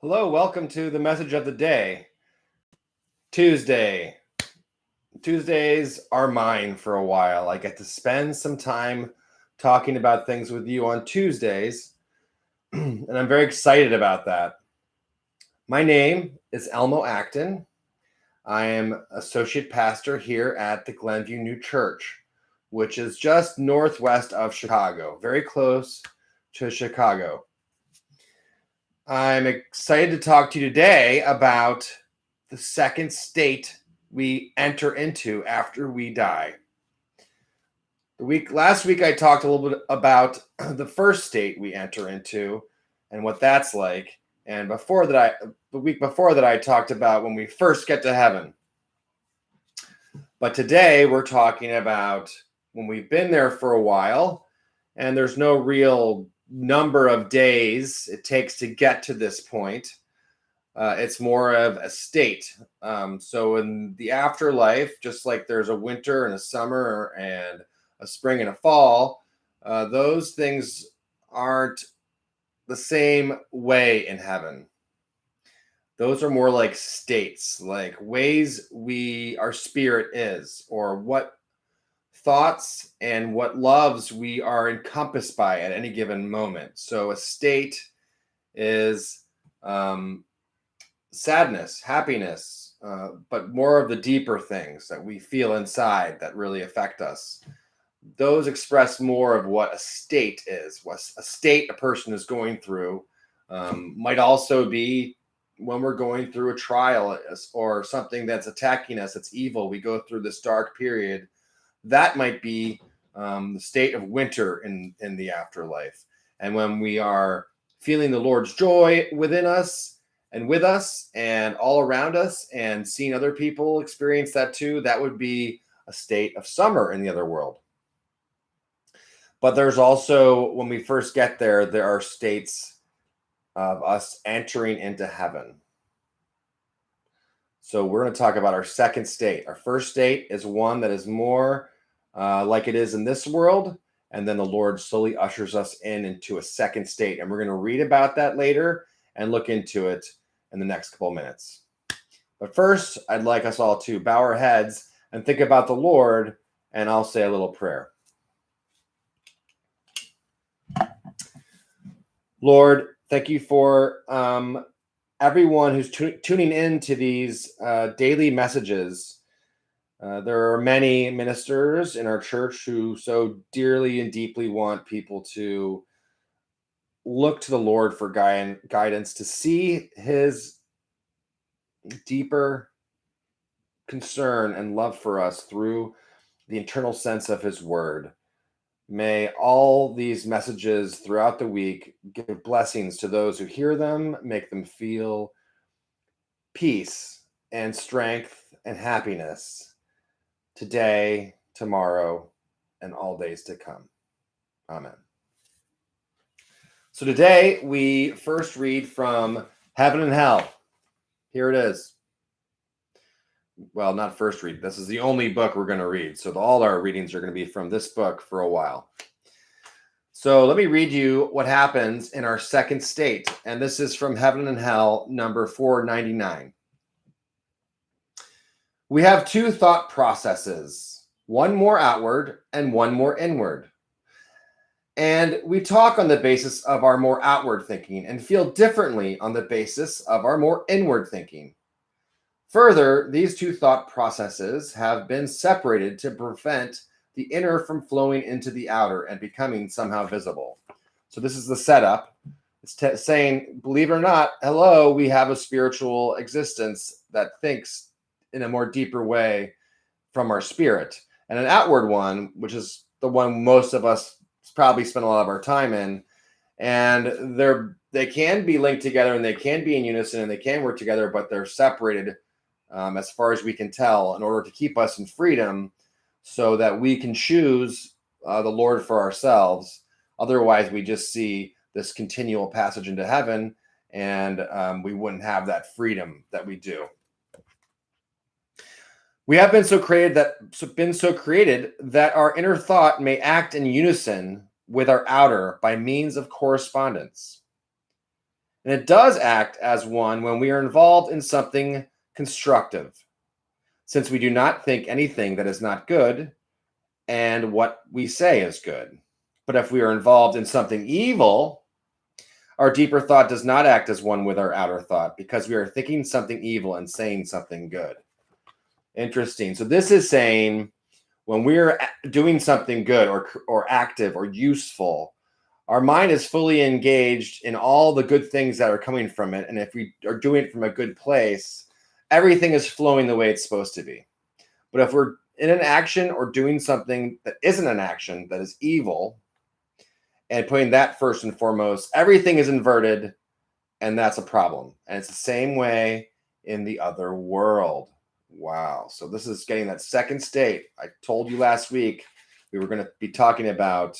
Hello, welcome to the message of the day. Tuesday. Tuesdays are mine for a while. I get to spend some time talking about things with you on Tuesdays, and I'm very excited about that. My name is Elmo Acton. I am associate pastor here at the Glenview New Church, which is just northwest of Chicago, very close to Chicago. I'm excited to talk to you today about the second state we enter into after we die. Last week I talked a little bit about the first state we enter into and what that's like. And the week before that I talked about when we first get to heaven. But today we're talking about when we've been there for a while and there's no real number of days it takes to get to this point. It's more of a state. So in the afterlife, just like there's a winter and a summer and a spring and a fall, those things aren't the same way in heaven. Those are more like states, like ways our spirit is, or what thoughts and what loves we are encompassed by at any given moment. So a state is sadness, happiness, but more of the deeper things that we feel inside that really affect us. Those express more of what a state is, what a state a person is going through. Might also be when we're going through a trial or something that's attacking us, it's evil. We go through this dark period. That might be the state of winter in the afterlife. And when we are feeling the Lord's joy within us, and with us and all around us and seeing other people experience that too, that would be a state of summer in the other world. But there's also, when we first get there, there are states of us entering into heaven. So we're going to talk about our second state. Our first state is one that is more like it is in this world. And then the Lord slowly ushers us into a second state. And we're going to read about that later and look into it in the next couple of minutes. But first, I'd like us all to bow our heads and think about the Lord, and I'll say a little prayer. Lord, thank you for everyone who's tuning in to these daily messages. There are many ministers in our church who so dearly and deeply want people to look to the Lord for guidance, to see his deeper concern and love for us through the internal sense of his word. May all these messages throughout the week give blessings to those who hear them, make them feel peace and strength and happiness today, tomorrow, and all days to come. Amen. So today we first read from Heaven and Hell. Here it is. Well, not first read. This is the only book we're going to read. So all our readings are going to be from this book for a while. So let me read you what happens in our second state. And this is from Heaven and Hell, number 499. We have two thought processes, one more outward and one more inward. And we talk on the basis of our more outward thinking and feel differently on the basis of our more inward thinking. Further, these two thought processes have been separated to prevent the inner from flowing into the outer and becoming somehow visible. So this is the setup. It's saying, believe it or not, hello, we have a spiritual existence that thinks in a more deeper way from our spirit. And an outward one, which is the one most of us probably spend a lot of our time in, and they can be linked together and they can be in unison and they can work together, but they're separated as far as we can tell in order to keep us in freedom so that we can choose the Lord for ourselves. Otherwise, we just see this continual passage into heaven and we wouldn't have that freedom that we do. We have been so created that our inner thought may act in unison with our outer by means of correspondence. And it does act as one when we are involved in something constructive, since we do not think anything that is not good and what we say is good. But if we are involved in something evil, our deeper thought does not act as one with our outer thought because we are thinking something evil and saying something good. Interesting. So this is saying when we're doing something good or active or useful, our mind is fully engaged in all the good things that are coming from it. And if we are doing it from a good place, everything is flowing the way it's supposed to be. But if we're in an action or doing something that isn't an action, that is evil, and putting that first and foremost, everything is inverted, and that's a problem. And it's the same way in the other world. Wow. So this is getting that second state. I told you last week we were going to be talking about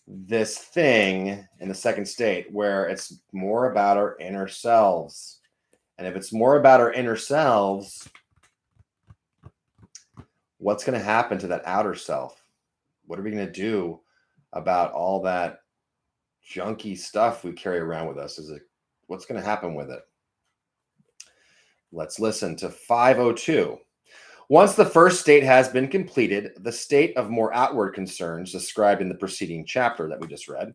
this thing in the second state where it's more about our inner selves. And if it's more about our inner selves, what's going to happen to that outer self? What are we going to do about all that junky stuff we carry around with us? What's going to happen with it? Let's listen to 502. Once the first state has been completed, the state of more outward concerns described in the preceding chapter that we just read,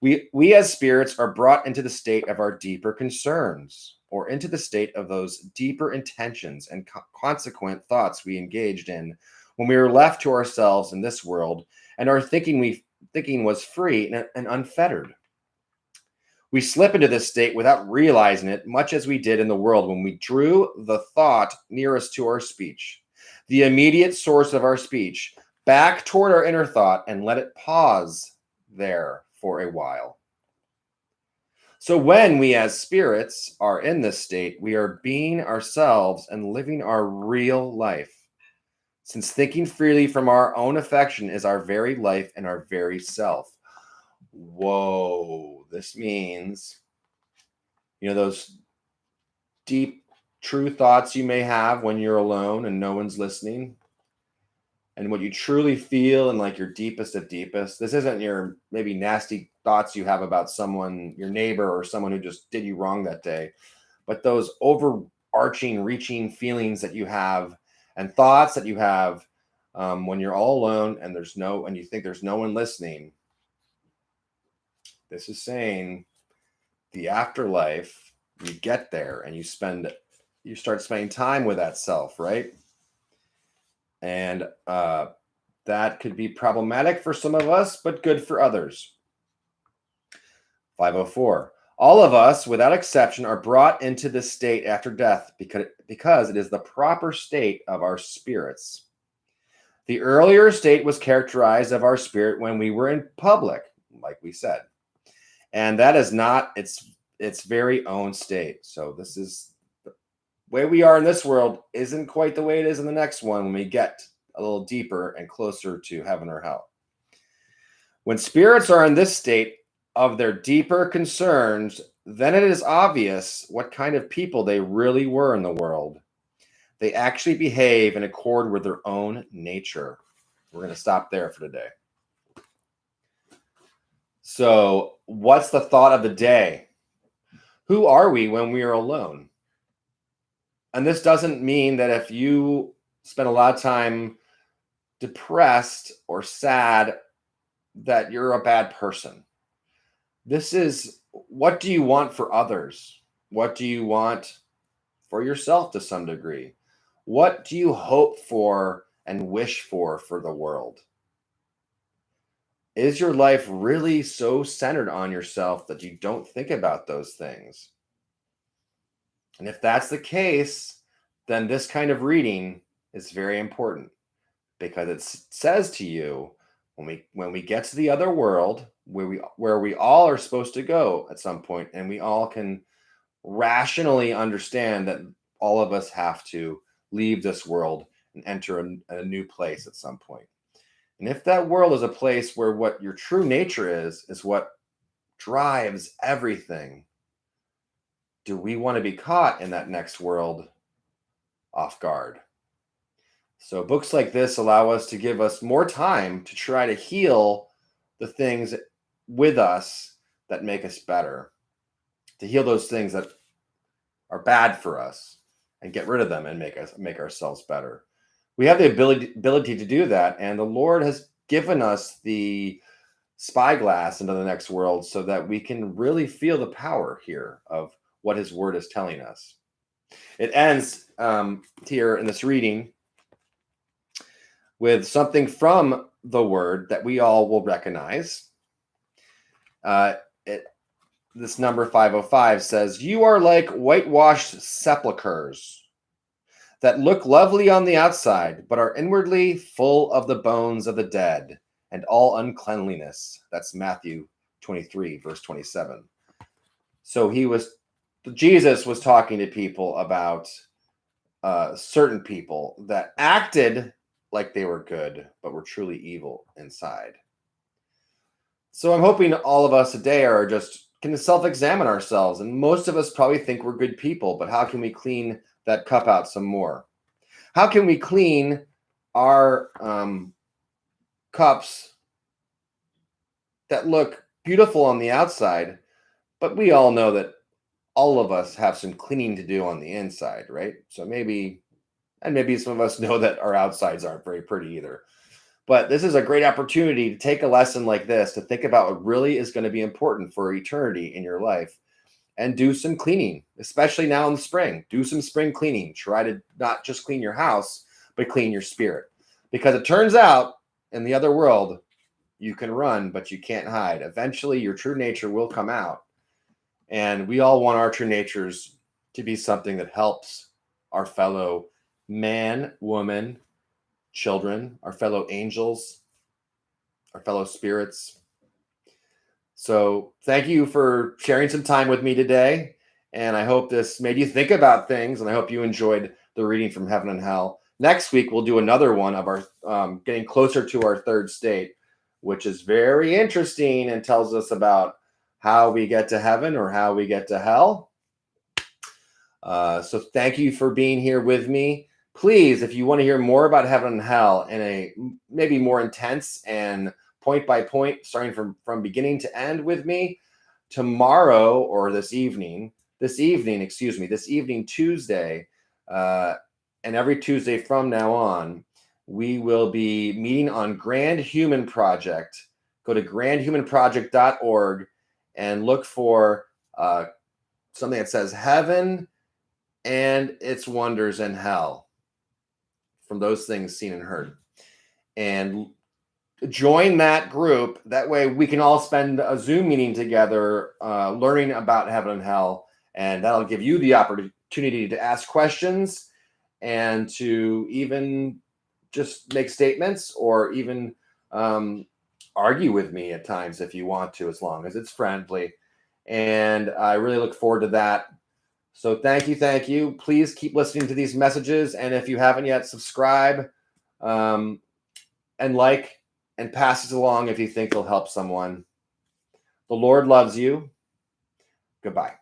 we as spirits are brought into the state of our deeper concerns, or into the state of those deeper intentions and consequent thoughts we engaged in when we were left to ourselves in this world, and our thinking was free and unfettered. We slip into this state without realizing it, much as we did in the world when we drew the thought nearest to our speech, the immediate source of our speech, back toward our inner thought and let it pause there for a while. So when we as spirits are in this state, we are being ourselves and living our real life, since thinking freely from our own affection is our very life and our very self. Whoa, this means, those deep, true thoughts you may have when you're alone and no one's listening, and what you truly feel and like your deepest of deepest. This isn't your maybe nasty thoughts you have about someone, your neighbor, or someone who just did you wrong that day, but those overarching, reaching feelings that you have and thoughts that you have when you're all alone and you think there's no one listening. This is saying the afterlife, you get there and you start spending time with that self, right? And that could be problematic for some of us, but good for others. 504. All of us, without exception, are brought into this state after death because it is the proper state of our spirits. The earlier state was characterized of our spirit when we were in public, like we said. And that is not its very own state. So this is the way we are in this world isn't quite the way it is in the next one when we get a little deeper and closer to heaven or hell. When spirits are in this state of their deeper concerns, then it is obvious what kind of people they really were in the world. They actually behave in accord with their own nature. We're going to stop there for today. So, what's the thought of the day? Who are we when we are alone? And this doesn't mean that if you spend a lot of time depressed or sad, that you're a bad person. This is, what do you want for others? What do you want for yourself to some degree? What do you hope for and wish for the world? Is your life really so centered on yourself that you don't think about those things? And if that's the case, then this kind of reading is very important, because it says to you, when we get to the other world, where we all are supposed to go at some point, and we all can rationally understand that all of us have to leave this world and enter a new place at some point. And if that world is a place where what your true nature is what drives everything, do we want to be caught in that next world off guard? So books like this allow us to give us more time to try to heal the things with us that make us better. to heal those things that are bad for us and get rid of them and make ourselves better. We have the ability to do that, and the Lord has given us the spyglass into the next world so that we can really feel the power here of what his word is telling us. It ends here in this reading with something from the word that we all will recognize. This number 505 says, "You are like whitewashed sepulchres that look lovely on the outside, but are inwardly full of the bones of the dead and all uncleanliness." That's Matthew 23, verse 27. So Jesus was talking to people about certain people that acted like they were good, but were truly evil inside. So I'm hoping all of us today are just can self-examine ourselves. And most of us probably think we're good people, but how can we clean that cup out some more? How can we clean our cups that look beautiful on the outside, but we all know that all of us have some cleaning to do on the inside, right? So maybe some of us know that our outsides aren't very pretty either. But this is a great opportunity to take a lesson like this, to think about what really is going to be important for eternity in your life and do some cleaning, especially now in the spring. Do some spring cleaning. Try to not just clean your house, but clean your spirit. Because it turns out in the other world, you can run, but you can't hide. Eventually, your true nature will come out. And we all want our true natures to be something that helps our fellow man, woman, children, our fellow angels, our fellow spirits. So thank you for sharing some time with me today. And I hope this made you think about things. And I hope you enjoyed the reading from Heaven and Hell. Next week, we'll do another one of our getting closer to our third state, which is very interesting and tells us about how we get to heaven or how we get to hell. So thank you for being here with me. Please, if you want to hear more about heaven and hell in a maybe more intense and point by point, starting from beginning to end with me, tomorrow or this evening, Tuesday, and every Tuesday from now on, we will be meeting on Grand Human Project. Go to grandhumanproject.org and look for something that says heaven and its wonders and hell, from those things seen and heard. And join that group. That way we can all spend a Zoom meeting together, learning about heaven and hell. And that'll give you the opportunity to ask questions and to even just make statements or even argue with me at times if you want to, as long as it's friendly. And I really look forward to that. So thank you. Please keep listening to these messages. And if you haven't yet, subscribe and like and pass this along if you think it'll help someone. The Lord loves you. Goodbye.